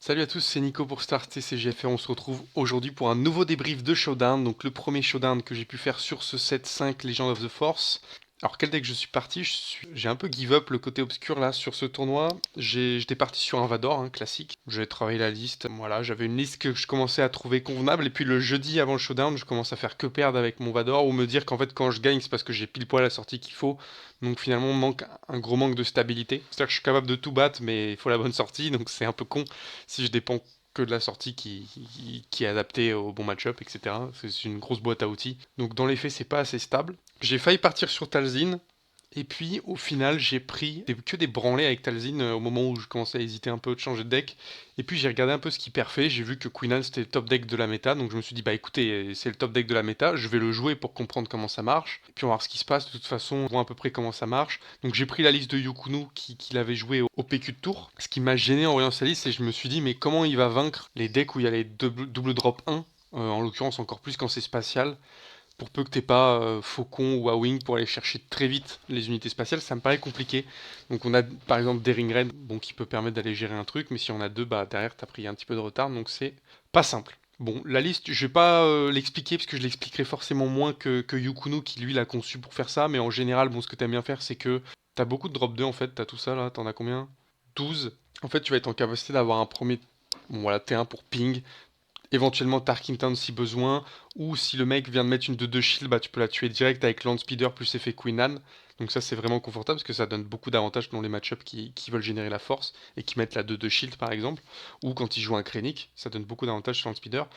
Salut à tous, c'est Nico pour Star TCGF et on se retrouve aujourd'hui pour un nouveau débrief de Showdown. Donc le premier Showdown que j'ai pu faire sur ce set 5 Legend of the Force. Alors quel deck je suis parti? J'ai un peu give up le côté obscur là sur ce tournoi. J'étais parti sur un Vador, classique. J'ai travaillé la liste, voilà, j'avais une liste que je commençais à trouver convenable. Et puis le jeudi avant le Showdown, je commence à faire que perdre avec mon Vador ou me dire qu'en fait quand je gagne c'est parce que j'ai pile poil la sortie qu'il faut. Donc finalement un gros manque de stabilité. C'est-à-dire que je suis capable de tout battre mais il faut la bonne sortie, donc c'est un peu con si je dépends que de la sortie qui est adaptée au bon match-up, etc. C'est une grosse boîte à outils. Donc dans les faits, c'est pas assez stable. J'ai failli partir sur Talzin, et puis au final, j'ai pris que des branlées avec Talzin au moment où je commençais à hésiter un peu de changer de deck. Et puis j'ai regardé un peu ce qu'il perfait, j'ai vu que Queen c'était le top deck de la méta, donc je me suis dit bah écoutez, c'est le top deck de la méta, je vais le jouer pour comprendre comment ça marche, et puis on va voir ce qui se passe, de toute façon on voit à peu près comment ça marche. Donc j'ai pris la liste de Yukunu qu'il avait joué au PQ de tour. Ce qui m'a gêné en voyant sa liste, c'est que je me suis dit mais comment il va vaincre les decks où il y a les double drop 1, en l'occurrence encore plus quand c'est spatial, pour peu que t'aies pas Faucon ou Awing pour aller chercher très vite les unités spatiales, ça me paraît compliqué. Donc on a par exemple Daring Raid, bon, qui peut permettre d'aller gérer un truc, mais si on a deux, bah derrière t'as pris un petit peu de retard, donc c'est pas simple. Bon, la liste, je vais pas l'expliquer parce que je l'expliquerai forcément moins que Yukunu qui lui l'a conçu pour faire ça, mais en général, bon, ce que t'aimes bien faire, c'est que t'as beaucoup de drop 2 en fait, t'as tout ça là, t'en as combien? 12. En fait, tu vas être en capacité d'avoir un premier, bon voilà, T1 pour ping, éventuellement Tarkington si besoin, ou si le mec vient de mettre une de 2 shield, bah tu peux la tuer direct avec Land Speeder plus effet Queen Anne. Donc ça c'est vraiment confortable parce que ça donne beaucoup d'avantages dans les match-ups qui veulent générer la force et qui mettent la 2-2 shield par exemple, ou quand ils jouent un Krennic, ça donne beaucoup d'avantages sur Land Speeder.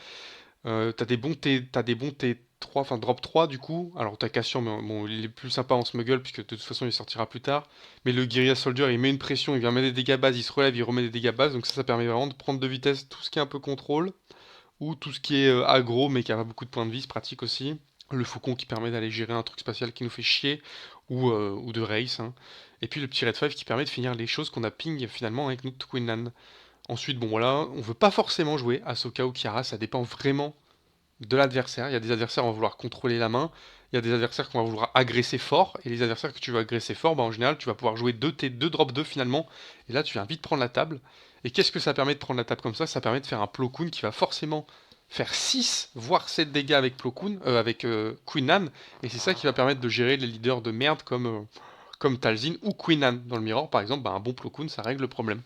T'as des bons T3, enfin drop 3 du coup. Alors t'as Cassian, mais bon, il est plus sympa en smuggle puisque de toute façon il sortira plus tard. Mais le Guerilla Soldier, il met une pression, il vient mettre des dégâts base, il se relève, il remet des dégâts base. Donc ça permet vraiment de prendre de vitesse tout ce qui est un peu contrôle ou tout ce qui est aggro mais qui a pas beaucoup de points de vie, c'est pratique aussi. Le faucon qui permet d'aller gérer un truc spatial qui nous fait chier, ou de race, hein. Et puis le petit Red 5 qui permet de finir les choses qu'on a ping finalement avec notre Queenland. Ensuite, bon voilà, on veut pas forcément jouer Ahsoka ou Kiara, ça dépend vraiment de l'adversaire. Il y a des adversaires qui vont vouloir contrôler la main, il y a des adversaires qui vont vouloir agresser fort, et les adversaires que tu veux agresser fort, bah en général tu vas pouvoir jouer 2 drop 2 finalement, et là tu viens vite prendre la table. Et qu'est-ce que ça permet de prendre la table comme ça? Permet de faire un Plo Koon qui va forcément faire 6 voire 7 dégâts avec Plo Koon, avec Queen Nan, et c'est ça qui va permettre de gérer les leaders de merde comme Talzin ou Queen Anne. Dans le Mirror, par exemple, bah, un bon Plo Koon, ça règle le problème.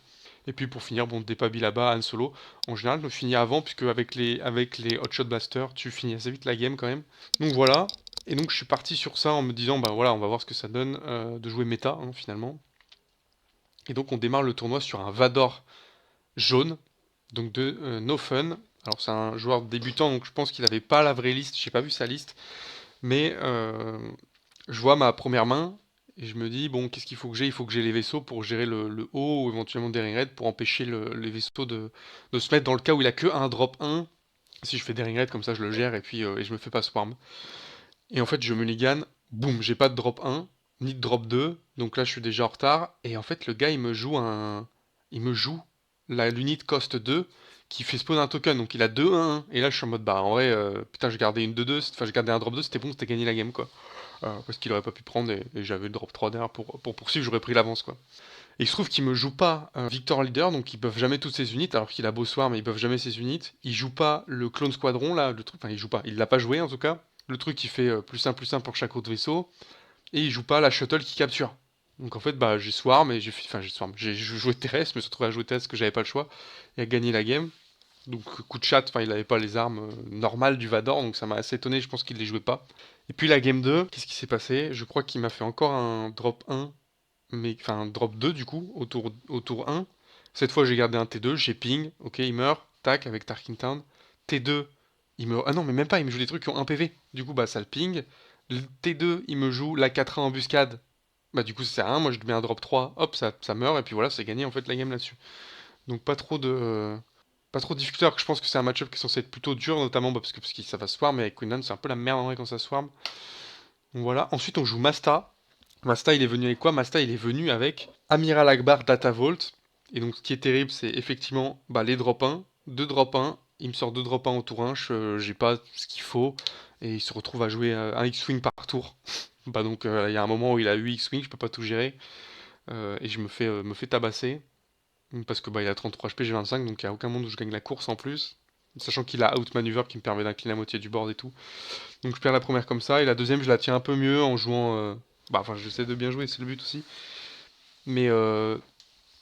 Et puis pour finir, bon, des là-bas, Han Solo. En général, je finis avant, puisque avec les Hotshot Blaster, tu finis assez vite la game quand même. Donc voilà. Et donc je suis parti sur ça en me disant, bah voilà, on va voir ce que ça donne de jouer méta, finalement. Et donc on démarre le tournoi sur un Vador jaune, donc de No Fun. Alors c'est un joueur débutant, donc je pense qu'il n'avait pas la vraie liste, j'ai pas vu sa liste. Mais je vois ma première main et je me dis, bon, qu'est-ce qu'il faut que j'ai? Il faut que j'ai les vaisseaux pour gérer le haut ou éventuellement des ring raids pour empêcher les vaisseaux de se mettre dans le cas où il a que un drop 1. Si je fais des ring raids comme ça, je le gère et puis et je me fais pas swarm. Et en fait, je mulligan, boum, j'ai pas de drop 1, ni de drop 2, donc là je suis déjà en retard. Et en fait, le gars il me joue l'unit cost 2 qui fait spawn un token, donc il a 2-1. Et là je suis en mode, bah en vrai, putain, je gardais une 2-2, enfin je gardais un drop 2, c'était bon, c'était gagné la game quoi. Parce qu'il aurait pas pu prendre et j'avais le drop 3 derrière pour poursuivre, j'aurais pris l'avance quoi. Et il se trouve qu'il me joue pas un Victor Leader, donc ils peuvent jamais toutes ses unités, alors qu'il a beau soir, mais ils peuvent jamais ses unités. Il joue pas le Clone Squadron là, le truc, enfin il joue pas, il l'a pas joué en tout cas. Le truc qui fait plus 1 pour chaque autre vaisseau. Et il joue pas la shuttle qui capture. Donc en fait, bah j'ai Swarm et j'ai joué Terrestre, je me suis retrouvé à jouer Terrestre parce que j'avais pas le choix et à gagner la game. Donc coup de chat, enfin il avait pas les armes normales du Vador, donc ça m'a assez étonné, je pense qu'il les jouait pas. Et puis la game 2, qu'est-ce qui s'est passé? Je crois qu'il m'a fait encore un drop 1, mais enfin un drop 2 du coup, au tour 1. Cette fois j'ai gardé un T2, j'ai ping, ok il meurt, tac avec Tarkington. T2, il me... Ah non mais même pas, il me joue des trucs qui ont 1 PV. Du coup bah ça le ping. Le T2, il me joue la 4-1 embuscade. Bah du coup ça sert à rien, moi je mets un drop 3, hop ça meurt et puis voilà c'est gagné en fait la game là-dessus. Donc pas trop de difficulté alors que je pense que c'est un match-up qui est censé être plutôt dur notamment bah, parce que ça va swarm mais avec Queenan c'est un peu la merde en vrai quand ça swarm. Donc voilà, ensuite on joue Masta. Masta il est venu avec quoi? Masta il est venu avec Amiral Akbar Data Vault. Et donc ce qui est terrible c'est effectivement bah, les drop 1, 2 drop 1, il me sort 2 drop 1 au tour 1, j'ai pas ce qu'il faut et il se retrouve à jouer un X-Wing par tour. Bah donc il y a un moment où il a 8 X-Wing, je peux pas tout gérer et je me fais tabasser. Parce que bah, il a 33 HP, j'ai 25, donc il n'y a aucun monde où je gagne la course en plus. Sachant qu'il a outmaneuver qui me permet d'incliner la moitié du board et tout. Donc je perds la première comme ça, et la deuxième je la tiens un peu mieux en jouant... Bah enfin j'essaie de bien jouer, c'est le but aussi. Mais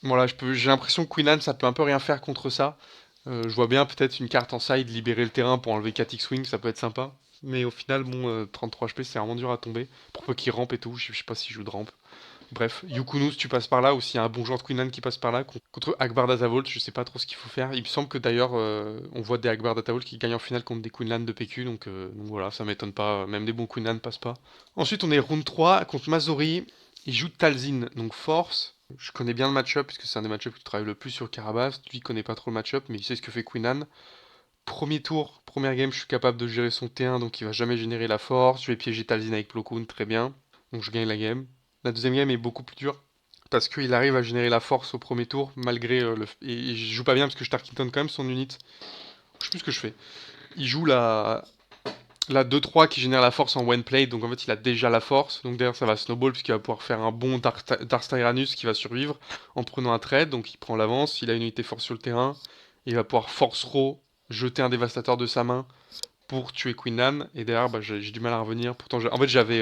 voilà, j'ai l'impression que Queen Anne ça peut un peu rien faire contre ça. Je vois bien peut-être une carte en side libérer le terrain pour enlever 4 X-Wing, ça peut être sympa. Mais au final, bon, 33 HP c'est vraiment dur à tomber. Pour peu qu'il rampe et tout, je sais pas s'il joue de rampe. Bref, Yukunu, si tu passes par là, ou s'il y a un bon joueur de Queen Anne qui passe par là, contre Akbar Datavolt, je sais pas trop ce qu'il faut faire. Il me semble que d'ailleurs, on voit des Akbar Datavolt qui gagnent en finale contre des Queen Anne de PQ, donc voilà, ça m'étonne pas, même des bons Queen Anne passent pas. Ensuite, on est round 3 contre Mazori, il joue Talzin, donc Force. Je connais bien le match-up, puisque c'est un des match-ups qui travaille le plus sur Carabas. Lui, il connaît pas trop le match-up, mais il sait ce que fait Queen Anne. Premier tour, première game, je suis capable de gérer son T1, donc il va jamais générer la force. Je vais piéger Talzin avec Plo Koon, très bien. Donc je gagne la game. La deuxième game est beaucoup plus dure parce qu'il arrive à générer la force au premier tour malgré et je joue pas bien parce que je Tarkington quand même son unit. Je sais plus ce que je fais. Il joue la 2-3 qui génère la force en one play, donc en fait il a déjà la force. Donc derrière ça va snowball puisqu'il va pouvoir faire un bon Dark Tyrannus qui va survivre en prenant un trade. Donc il prend l'avance, il a une unité force sur le terrain. Il va pouvoir force row, jeter un dévastateur de sa main pour tuer Queen Anne. Et derrière bah, j'ai du mal à revenir. Pourtant en fait j'avais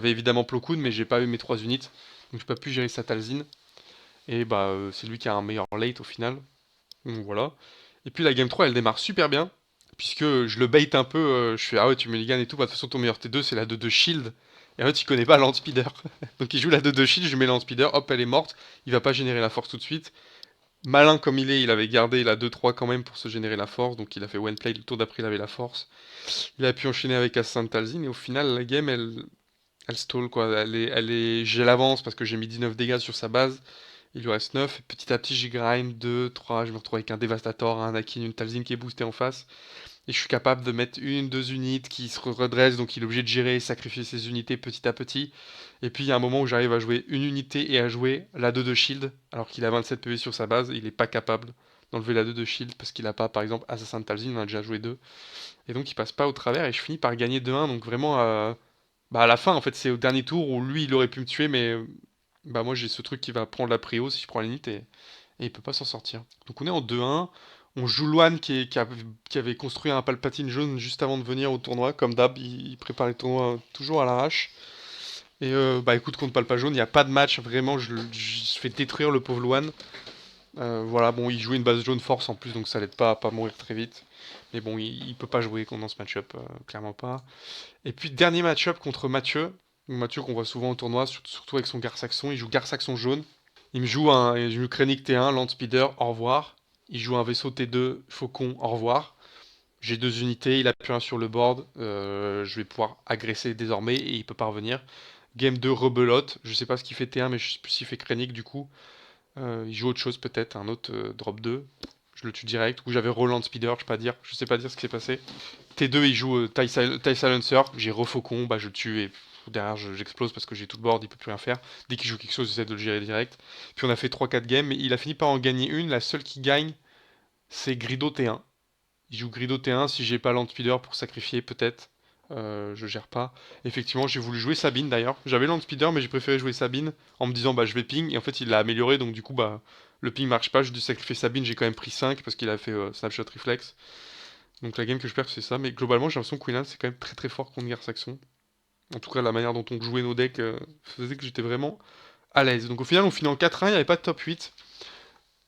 évidemment Plo Koon mais j'ai pas eu mes 3 unités. Donc j'ai pas pu gérer sa Talzin. Et bah c'est lui qui a un meilleur late au final. Donc voilà. Et puis la game 3 elle démarre super bien. Puisque je le bait un peu, je fais ah ouais tu mulligan et tout, bah de toute façon ton meilleur T2 c'est la 2-2 shield. Et en fait il connaît pas Landspeeder. Donc il joue la 2-2 shield, je mets Landspeeder, hop elle est morte, il va pas générer la force tout de suite. Malin comme il avait gardé la 2-3 quand même pour se générer la force, donc il a fait one play, le tour d'après il avait la force. Il a pu enchaîner avec Assassin Talzin et au final la game elle stall quoi, j'ai l'avance parce que j'ai mis 19 dégâts sur sa base. Il lui reste 9. Petit à petit, j'y grind 2, 3. Je me retrouve avec un Devastator, un Akin, une Talzin qui est boosté en face. Et je suis capable de mettre une, deux unités qui se redressent. Donc il est obligé de gérer et sacrifier ses unités petit à petit. Et puis il y a un moment où j'arrive à jouer une unité et à jouer la 2 de shield. Alors qu'il a 27 PV sur sa base. Il n'est pas capable d'enlever la 2 de shield parce qu'il n'a pas, par exemple, Assassin de Talzin. On a déjà joué 2. Et donc il passe pas au travers. Et je finis par gagner 2-1. Donc vraiment, bah à la fin, en fait, c'est au dernier tour où lui, il aurait pu me tuer. Mais bah moi, j'ai ce truc qui va prendre la prio si je prends la unité et il peut pas s'en sortir. Donc on est en 2-1. On joue Luan qui avait construit un Palpatine jaune juste avant de venir au tournoi. Comme d'hab, il prépare les tournois toujours à l'arrache. Et bah écoute, contre Palpa jaune, il n'y a pas de match. Vraiment, je fais détruire le pauvre Luan. Voilà, bon, il jouait une base jaune force en plus, donc ça l'aide pas à pas mourir très vite. Mais bon, il peut pas jouer dans ce match-up, clairement pas. Et puis dernier match-up contre Mathieu. Donc, Mathieu qu'on voit souvent au tournoi, surtout avec son Gar Saxon. Il joue Gar Saxon jaune. Il joue Krennic T1, Landspeeder, au revoir. Il joue un vaisseau T2, Faucon, au revoir. J'ai 2 unités, il a plus un sur le board. Je vais pouvoir agresser désormais et il peut pas revenir. Game 2, rebelote. Je sais pas ce qu'il fait T1, mais je sais plus s'il fait Krennic du coup. Il joue autre chose peut-être, un autre drop 2. Je le tue direct. Ou j'avais Roland Speeder, je sais pas dire ce qui s'est passé. T2, il joue TIE Silencer. J'ai refaucon, bah je le tue et derrière j'explose parce que j'ai tout le board, il peut plus rien faire. Dès qu'il joue quelque chose, j'essaie de le gérer direct. Puis on a fait 3-4 games, mais il a fini par en gagner une. La seule qui gagne, c'est Grido T1. Il joue Grido T1, si j'ai pas Landspeeder pour sacrifier peut-être. Je gère pas. Effectivement, j'ai voulu jouer Sabine d'ailleurs. J'avais Landspeeder, mais j'ai préféré jouer Sabine en me disant bah je vais ping. Et en fait, il l'a amélioré, donc du coup, bah le ping marche pas. J'ai dû sacrifier Sabine, j'ai quand même pris 5 parce qu'il a fait Snapshot Reflex. Donc la game que je perds, c'est ça. Mais globalement, j'ai l'impression que Queen Anne, c'est quand même très très fort contre Gar Saxon. En tout cas, la manière dont on jouait nos decks faisait que j'étais vraiment à l'aise. Donc au final, on finit en 4-1, il n'y avait pas de top 8.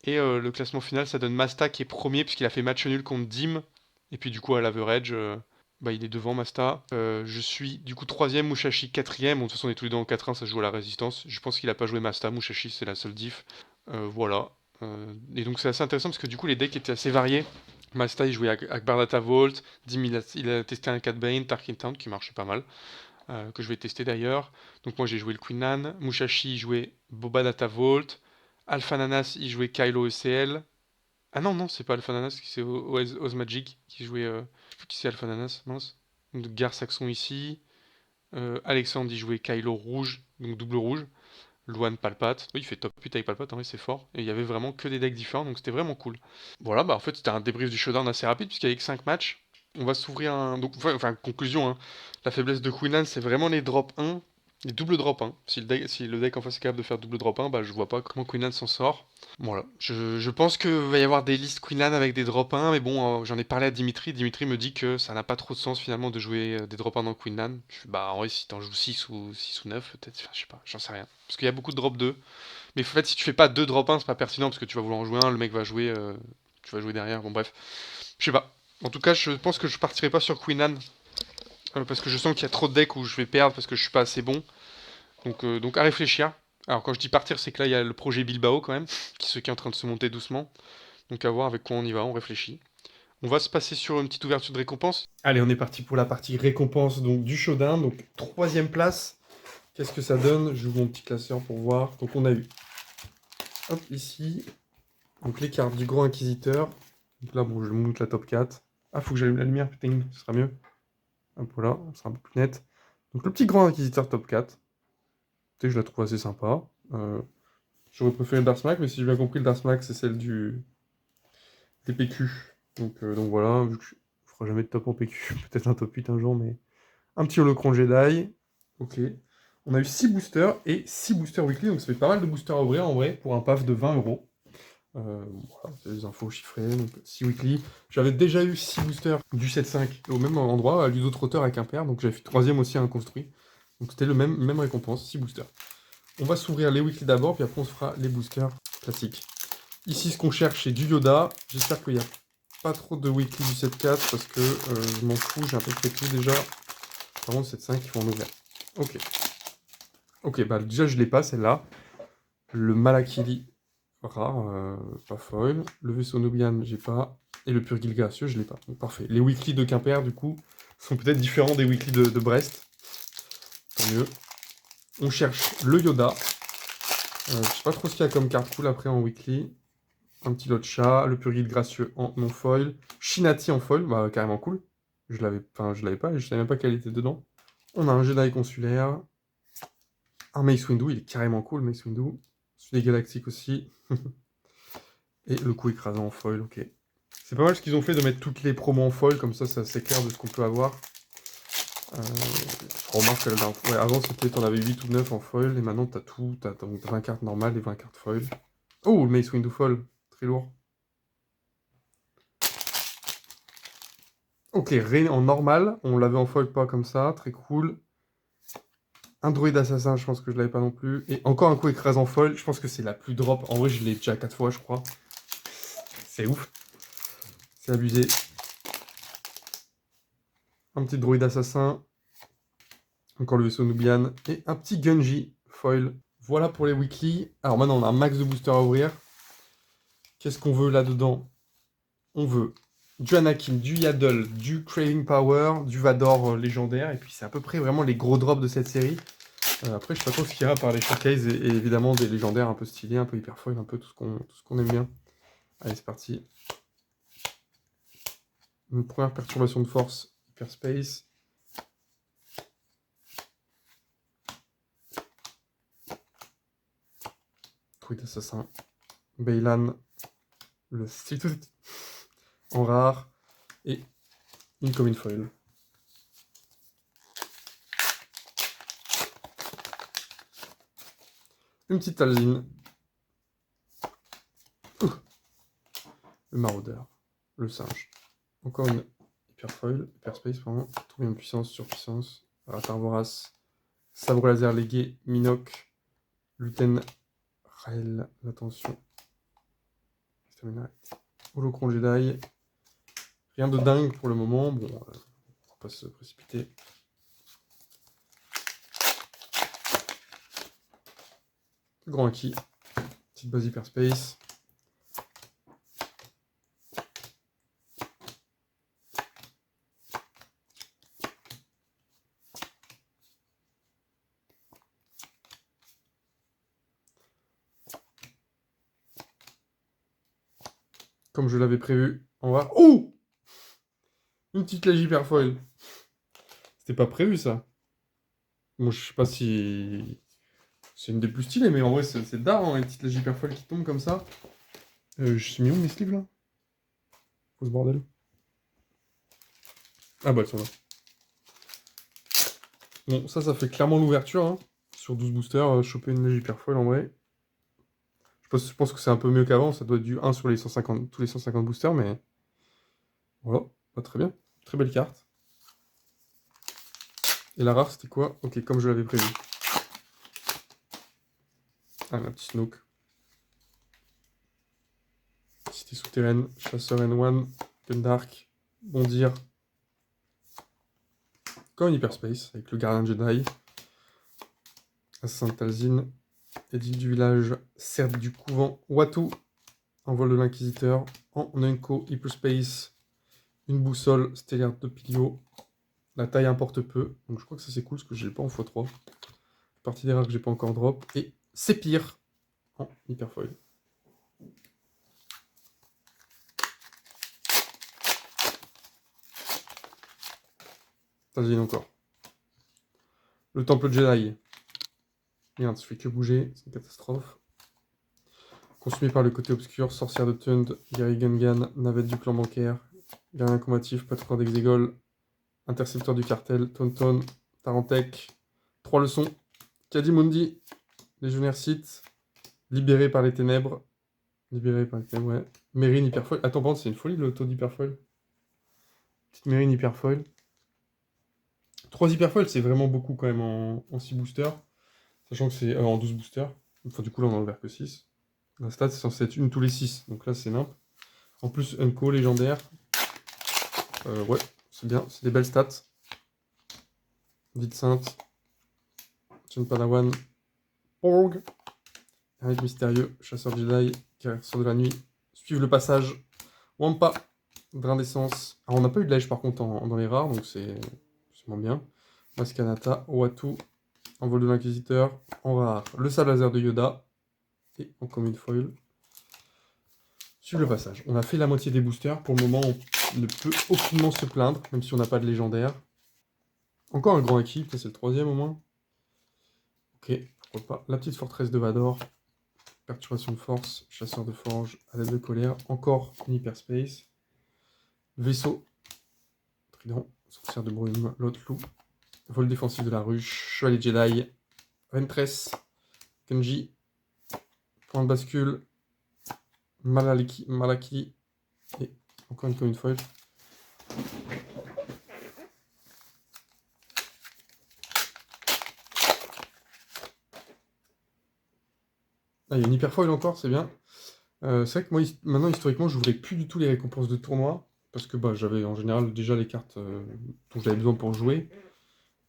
Et le classement final, ça donne Masta qui est premier, puisqu'il a fait match nul contre Dim. Et puis du coup, à l'average, bah, il est devant Masta. Je suis du coup troisième, Mushashi quatrième. Bon, de toute façon, on est tous les deux en 4-1, ça se joue à la résistance. Je pense qu'il a pas joué Masta, Mushashi, c'est la seule diff. Voilà. Et donc c'est assez intéressant parce que du coup, les decks étaient assez variés. Masta, il jouait Akbardata Vault. Dim, il a testé un Cat Bane, Tarkin Town qui marchait pas mal. Que je vais tester d'ailleurs. Donc moi j'ai joué le Queen Nan, Mushashi jouait Boba Data Vault, Alpha Nanas il jouait Kylo ECL. Ah non, non, c'est pas Alpha Nanas, c'est Oz Magic qui jouait. Je sais plus qui c'est Alpha Nanas, mince. Donc Gar Saxon ici. Alexandre il jouait Kylo rouge, donc double rouge. Luan Palpate. Oui, il fait top 8 avec Palpate, en vrai c'est fort. Et il y avait vraiment que des decks différents, donc c'était vraiment cool. Voilà, bah en fait c'était un débrief du showdown assez rapide, puisqu'il y avait que 5 matchs. On va s'ouvrir un. Donc, enfin, conclusion, hein. La faiblesse de Queen Anne, c'est vraiment les drop 1. Les double drop 1. Si le deck en face est capable de faire double drop 1, bah je vois pas comment Queenland s'en sort. Voilà. Je pense qu'il va y avoir des listes Queenland avec des drop 1, mais bon, j'en ai parlé à Dimitri. Dimitri me dit que ça n'a pas trop de sens finalement de jouer des drop 1 dans Queenland. Je fais, bah en vrai, si t'en joues 6 ou 9, peut-être, enfin, je sais pas, j'en sais rien. Parce qu'il y a beaucoup de drop 2. Mais en fait, si tu fais pas 2 drop 1, c'est pas pertinent parce que tu vas vouloir en jouer un, le mec va jouer, tu vas jouer derrière. Bon, bref. Je sais pas. En tout cas, je pense que je partirai pas sur Queenland parce que je sens qu'il y a trop de decks où je vais perdre parce que je suis pas assez bon. Donc à réfléchir. Alors quand je dis partir, c'est que là il y a le projet Bilbao quand même, qui est en train de se monter doucement. Donc à voir avec quoi on y va, on réfléchit. On va se passer sur une petite ouverture de récompense. Allez, on est parti pour la partie récompense donc du Shodan. Donc troisième place. Qu'est-ce que ça donne? J'ouvre mon petit classeur pour voir. Donc on a eu, hop, ici, donc les cartes du Grand Inquisiteur. Donc là, bon, je monte la top 4. Ah, faut que j'allume la lumière, putain, ce sera mieux. Hop, voilà, ce sera un peu plus net. Donc le petit Grand Inquisiteur top 4. Écoutez, je la trouve assez sympa. J'aurais préféré le Darsmack, mais si j'ai bien compris, le Darsmack, c'est celle des PQ. Donc voilà, vu que je ne ferai jamais de top en PQ, peut-être un top 8 un jour, mais un petit holocron Jedi. Ok. On a eu 6 boosters et 6 boosters weekly, donc ça fait pas mal de boosters à ouvrir en vrai, pour un paf de 20€. Voilà, c'est des infos chiffrées, donc 6 weekly. J'avais déjà eu 6 boosters du 7-5 au même endroit, à Ludo-Trotteur avec un père, donc j'avais fait troisième aussi à un construit. Donc c'était le même récompense, 6 boosters. On va s'ouvrir les weekly d'abord, puis après on se fera les boosters classiques. Ici, ce qu'on cherche, c'est du Yoda. J'espère qu'il n'y a pas trop de weekly du 7-4 parce que je m'en fous, j'ai à peu près tout déjà. Par contre, 7-5, il faut en ouvrir. Ok. Ok, bah déjà, je l'ai pas, celle-là. Le Malakili, rare, pas foil. Le vaisseau Nubian, j'ai pas. Et le Purgil Gracieux, je l'ai pas. Donc, parfait. Les weekly de Quimper, du coup, sont peut-être différents des weekly de Brest. Tant mieux. On cherche le Yoda. Je sais pas trop ce qu'il y a comme carte cool après en weekly. Un petit lot de chat, le Purgil Gracieux en non-foil, Shinati en foil, bah carrément cool. Je l'avais pas, et je savais même pas qu'elle était dedans. On a un Jedi consulaire, un Mace Windu, il est carrément cool, Mace Windu. Celui des Galactiques aussi. Et le coup écrasant en foil, ok. C'est pas mal ce qu'ils ont fait de mettre toutes les promos en foil, comme ça c'est clair de ce qu'on peut avoir. Je remarque que avant c'était, t'en avais 8 ou 9 en foil, et maintenant t'as tout, t'as 20 cartes normales et 20 cartes foil. Oh, le Mace Windu foil, très lourd. Ok, Rey en normal, on l'avait en foil pas comme ça, très cool. Un droïde assassin, je pense que je l'avais pas non plus. Et encore un coup écrasant foil, je pense que c'est la plus drop. En vrai, je l'ai déjà 4 fois, je crois. C'est ouf. C'est abusé. Un petit droïde assassin. Encore le vaisseau Nubian. Et un petit Gunji foil. Voilà pour les weekly. Alors maintenant, on a un max de boosters à ouvrir. Qu'est-ce qu'on veut là-dedans? On veut du Anakin, du Yaddle, du Craving Power, du Vador légendaire. Et puis c'est à peu près vraiment les gros drops de cette série. Après, je sais pas trop ce qu'il y a par les showcases et évidemment des légendaires un peu stylés, un peu hyper foil, un peu tout ce qu'on aime bien. Allez, c'est parti. Une première perturbation de force, Hyperspace. Druide assassin. Beylan. Le Stitut en rare. Et une commune foil. Une petite Talzine. Le maraudeur. Le singe. Encore une hyper foil. Hyperspace, pardon. Trouver une puissance, surpuissance. Ratar vorace. Sabre laser légué. Minoc. Luten. Raël. L'attention. Holocron Jedi. Rien de dingue pour le moment. Bon, on va pas se précipiter. Grand acquis. Petite base hyperspace. Comme je l'avais prévu, on va... Oh! Une petite lège hyperfoil. C'était pas prévu, ça. Bon, je sais pas si... C'est une des plus stylées, mais en vrai, c'est d'art, hein, une petite lège hyperfoil qui tombe comme ça. Je suis mis où, mes sleeves, là? Faut ce bordel. Ah bah, elles sont là. Bon, ça fait clairement l'ouverture, hein. sur 12 boosters, choper une légère hyperfoil en vrai. Je pense que c'est un peu mieux qu'avant, ça doit être du 1 sur les 150, tous les 150 boosters, mais voilà, pas très bien. Très belle carte. Et la rare, c'était quoi? Ok, comme je l'avais prévu. Ah, la petite Snook. Cité souterraine, chasseur N1, Gundark, bondir. Comme une hyperspace, avec le gardien Jedi. Assassin de Talzin, édile du village, cerf du couvent, Watu, envol de l'inquisiteur, en Unco, hyperspace, une boussole stellaire de Pilio. La taille importe peu, donc je crois que ça c'est cool parce que je l'ai pas en x3. Partie des rares que j'ai pas encore drop. Et c'est pire en hyperfoil. Talzin encore. Le temple Jedi. Merde, je fais que bouger, c'est une catastrophe. Consumé par le côté obscur, sorcière de Tund, Gary Gungan, navette du clan bancaire, gardien combatif, patrouilleur d'Exegol, intercepteur du cartel, Tonton, Tarantec, 3 leçons, Kadimundi, légionnaire Sith, libéré par les ténèbres, ouais. Mérine hyperfoil. Attends, pardon, c'est une folie le taux d'hyperfoil. Petite Mérine hyperfoil. 3 hyperfoils, c'est vraiment beaucoup quand même en 6 boosters. Sachant que c'est en 12 boosters. Enfin, du coup, là, on en a ouvert que 6. La stat, c'est censé être une tous les 6. Donc là, c'est nimp. En plus, Unco, légendaire. Ouais, c'est bien. C'est des belles stats. Vite Sainte. Chen Padawan. Porg. Ermite mystérieux. Chasseur Jedi. Guerrier de la nuit. Suivre le passage. Wampa. Drain d'essence. Alors, on n'a pas eu de lèche par contre dans les rares, donc c'est moins bien. Maskanata. Watu. Envol de l'inquisiteur. En rare. Le sable laser de Yoda. Et en commune foil. Suivre le passage. On a fait la moitié des boosters. Pour le moment, on ne peut aucunement se plaindre, même si on n'a pas de légendaire. Encore un grand acquis, c'est le 3ème au moins. Ok, pourquoi pas. La petite forteresse de Vador. Perturbation de force, chasseur de forge, adepte de colère. Encore une hyperspace. Vaisseau. Trident, sorcière de brume, l'autre loup. Vol défensif de la ruche, chevalier Jedi. Ventress. Kenji. Point de bascule. Malaki. Et encore une commune foil. Ah, il y a une hyperfoil encore, c'est bien. C'est vrai que moi, maintenant, historiquement, je n'ouvrais plus du tout les récompenses de tournoi, parce que bah, j'avais en général déjà les cartes dont j'avais besoin pour jouer.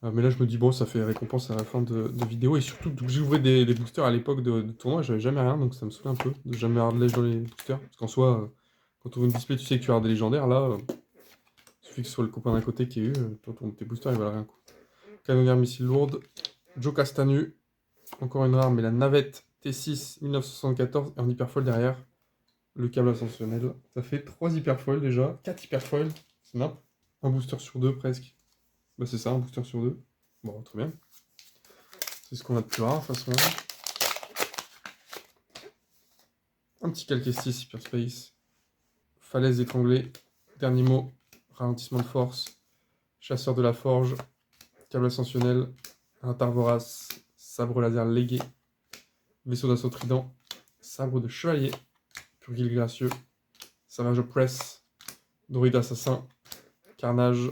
Mais là, je me dis, bon, ça fait récompense à la fin de vidéo, et surtout, donc j'ouvrais des boosters à l'époque de tournoi, j'avais jamais rien, donc ça me saoule un peu de jamais avoir de lèche dans les boosters. Parce qu'en soi, quand tu ouvres une display, tu sais que tu as des légendaires, là, il suffit que ce soit le copain d'un côté qui ait eu, toi, tes boosters, ils valent rien. Canonnière missile lourde, Joe Castanu, encore une rare, mais la navette T6 1974, et en hyperfoil derrière. Le câble ascensionnel. Ça fait 3 hyperfoils déjà. 4 hyperfoils. C'est nimp. Un booster sur 2 presque. Bah c'est ça, un booster sur 2. Bon, très bien. C'est ce qu'on a de plus rare de toute façon. Un petit calquestis hyperspace. Falaise étranglée. Dernier mot. Ralentissement de force. Chasseur de la forge. Câble ascensionnel. Ratar vorace. Sabre laser légué. Vaisseau d'assaut trident. Sabre de chevalier. Purgil gracieux. Savage press. Droïde assassin. Carnage.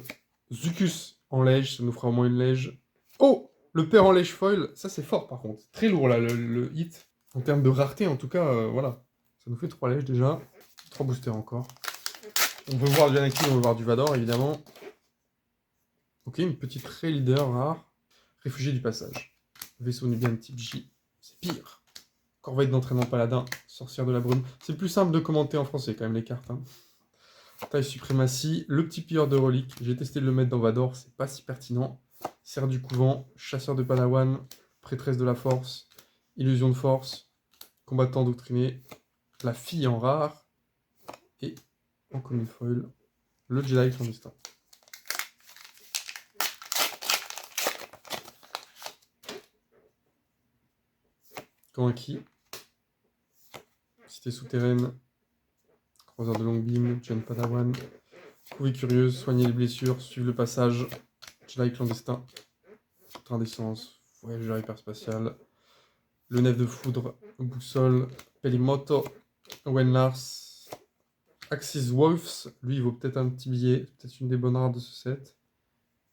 Zucus en lège, ça nous fera au moins une lège. Oh, le père en lège foil, ça c'est fort par contre. Très lourd là, le hit. En termes de rareté, en tout cas, voilà. Ça nous fait 3 lèges déjà. 3 boosters encore. On veut voir du Anakin, on veut voir du Vador, évidemment. Ok, une petite Rey Leader rare. Réfugié du passage. Vaisseau nubien type J. C'est pire. Corvette d'entraînement paladin. Sorcière de la brume. C'est plus simple de commenter en français quand même les cartes. Hein. Taille suprématie, le petit pilleur de reliques. J'ai testé de le mettre dans Vador, c'est pas si pertinent. Cerf du couvent, chasseur de Padawan, prêtresse de la force, illusion de force, combattant doctriné, la fille en rare, et en common foil, le Jedi clandestin. Quand acquis, cité souterraine, croiseur de longue beam, Jen Padawan, couvée curieuse, soigner les blessures, suivre le passage, Jedi clandestin, train d'essence, Voyageur hyperspatial. Le Nef de Foudre, Boussole, Pelimoto, Owen Lars, Axis Wolves. Lui, il vaut peut-être un petit billet. Peut-être une des bonnes rares de ce set.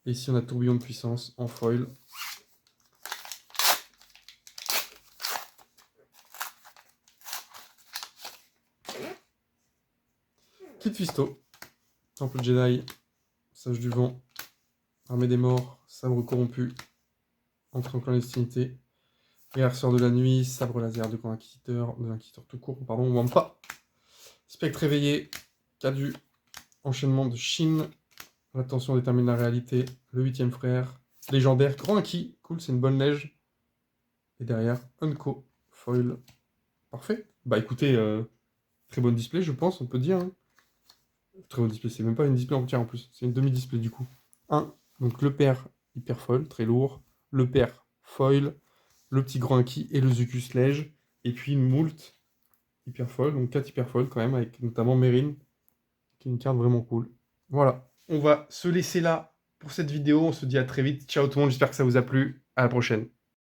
Et ici, on a Tourbillon de Puissance en foil. Kit Fisto, Temple Jedi, Sage du Vent, Armée des Morts, Sabre Corrompu, Entrée en clandestinité, Réarceur de la Nuit, Sabre Laser de l'inquisiteur tout court, pardon, Wampa, Spectre Éveillé, Cadu, Enchaînement de Chine, L'attention détermine la réalité, Le 8e frère, Légendaire, Grand Acquis, cool, c'est une bonne lège, et derrière, Unco, Foil, parfait. Bah écoutez, très bonne display, je pense, on peut dire, hein. Très bon display, c'est même pas une display entière en plus, c'est une demi-display du coup. Donc le père hyper foil, très lourd, le père foil, le petit grand acquis et le Zucus Lège, et puis une moult hyper foil, donc 4 hyper foil quand même, avec notamment Mérine, qui est une carte vraiment cool. Voilà, on va se laisser là pour cette vidéo, on se dit à très vite, ciao tout le monde, j'espère que ça vous a plu, à la prochaine.